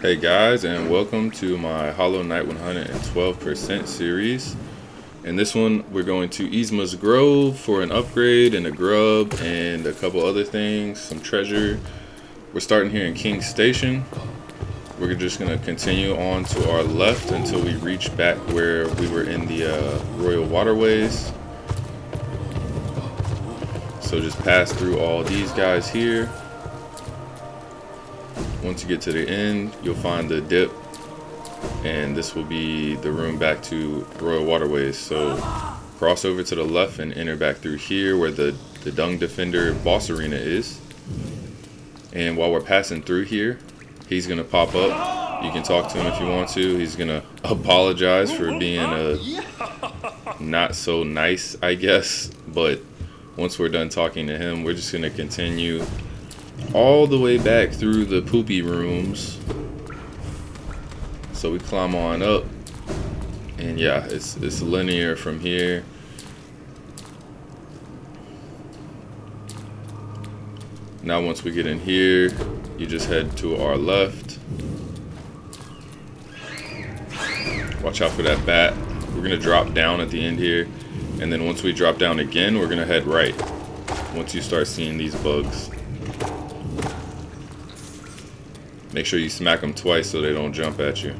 Hey guys, and welcome to my Hollow Knight 112% series. In this one, we're going to Isma's Grove for an upgrade and a grub and a couple other things, some treasure. We're starting here in King's Station. We're just going to continue on to our left until we reach back where we were in the Royal Waterways. So just pass through all these guys here. Once you get to the end, you'll find the dip, and this will be the room back to Royal Waterways. So cross over to the left and enter back through here where the Dung Defender boss arena is. And while we're passing through here, he's going to pop up. You can talk to him if you want to. He's going to apologize for being not so nice, I guess. But once we're done talking to him, we're just going to continue all the way back through the poopy rooms. So we climb on up, and yeah, it's linear from here. Now once we get in here, you just head to our left. Watch out for that bat. We're gonna drop down at the end here, and then once we drop down again, we're gonna head right once you start seeing these bugs. Make sure you smack them twice so they don't jump at you.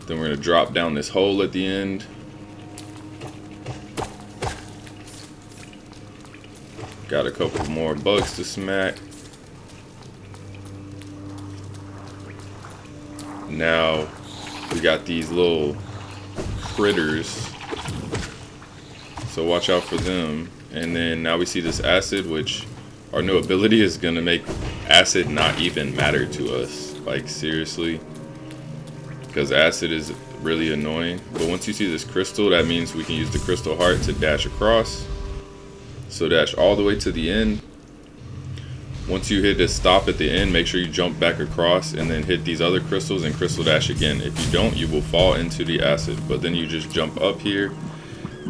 Then we're going to drop down this hole at the end. Got a couple more bugs to smack. Now we got these little critters, so watch out for them. And then now we see this acid, which our new ability is going to make acid not even matter to us. Like, seriously. Because acid is really annoying. But once you see this crystal, that means we can use the crystal heart to dash across. So dash all the way to the end. Once you hit this stop at the end, make sure you jump back across and then hit these other crystals and crystal dash again. If you don't, you will fall into the acid. But then you just jump up here.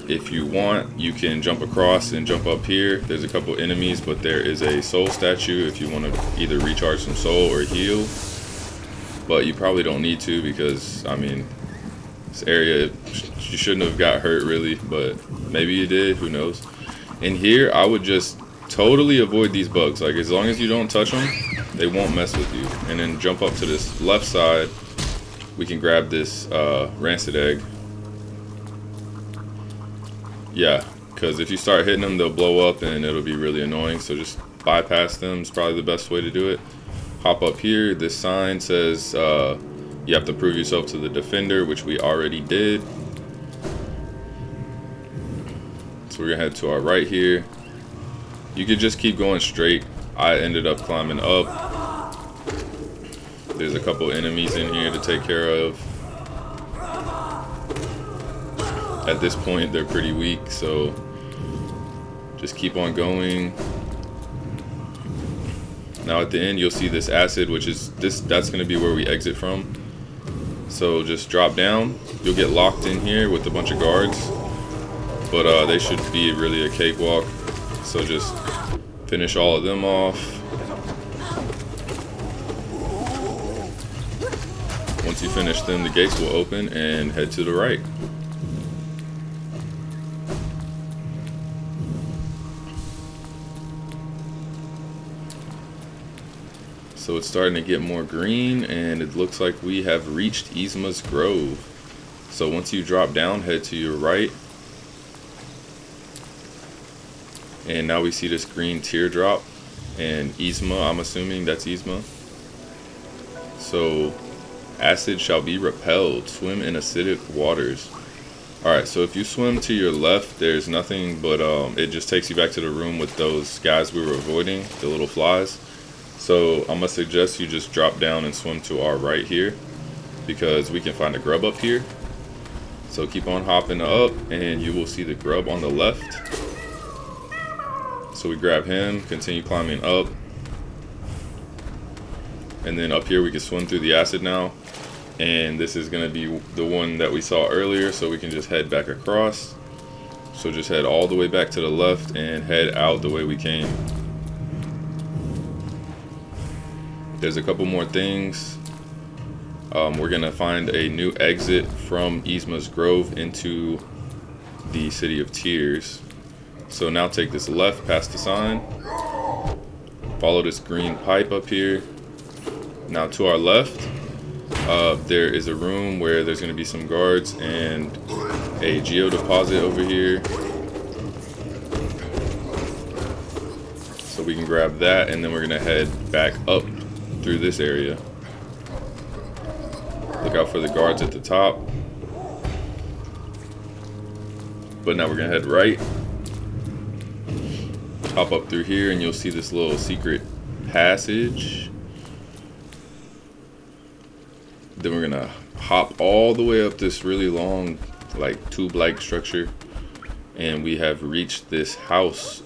If you want, you can jump across and jump up here. There's a couple enemies, but there is a soul statue if you want to either recharge some soul or heal. But you probably don't need to, because, I mean, this area, you shouldn't have got hurt really, but maybe you did, who knows. In here, I would just totally avoid these bugs. Like, as long as you don't touch them, they won't mess with you. And then jump up to this left side. We can grab this rancid egg. Yeah, because if you start hitting them, they'll blow up and it'll be really annoying. So just bypass them is probably the best way to do it. Hop up here. This sign says you have to prove yourself to the defender, which we already did. So we're going to head to our right here. You could just keep going straight. I ended up climbing up. There's a couple enemies in here to take care of. At this point, they're pretty weak, so just keep on going. Now at the end, you'll see this acid, which is that's going to be where we exit from. So just drop down. You'll get locked in here with a bunch of guards, but they should be really a cakewalk. So just finish all of them off. Once you finish them, the gates will open and head to the right. So it's starting to get more green, and it looks like we have reached Isma's Grove. So once you drop down, head to your right. And now we see this green teardrop. And Isma, I'm assuming that's Isma. So, acid shall be repelled. Swim in acidic waters. Alright, so if you swim to your left, there's nothing, but it just takes you back to the room with those guys we were avoiding, the little flies. So I'm going to suggest you just drop down and swim to our right here, because we can find a grub up here. So keep on hopping up and you will see the grub on the left. So we grab him, continue climbing up. And then up here we can swim through the acid now. And this is going to be the one that we saw earlier, so we can just head back across. So just head all the way back to the left and head out the way we came. There's a couple more things. We're gonna find a new exit from Isma's Grove into the City of Tears. So now take this left past the sign. Follow this green pipe up here. Now to our left, there is a room where there's going to be some guards and a geo deposit over here. So we can grab that, and then we're going to head back up through this area. Look out for the guards at the top. But now we're going to head right. Hop up through here, and you'll see this little secret passage. Then we're gonna hop all the way up this really long, like tube-like structure, and we have reached this house.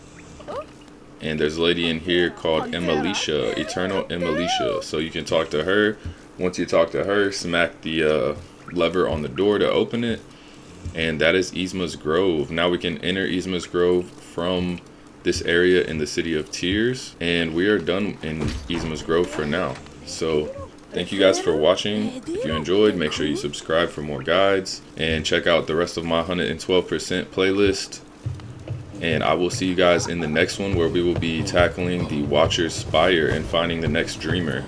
And there's a lady in here called Emilitia, Eternal Emilitia. So you can talk to her. Once you talk to her, smack the lever on the door to open it, and that is Isma's Grove. Now we can enter Isma's Grove from this area in the City of Tears, and we are done in Isma's Grove for now. So thank you guys for watching. If you enjoyed, make sure you subscribe for more guides and check out the rest of my 112% playlist. And I will see you guys in the next one, where we will be tackling the Watcher's Spire and finding the next dreamer.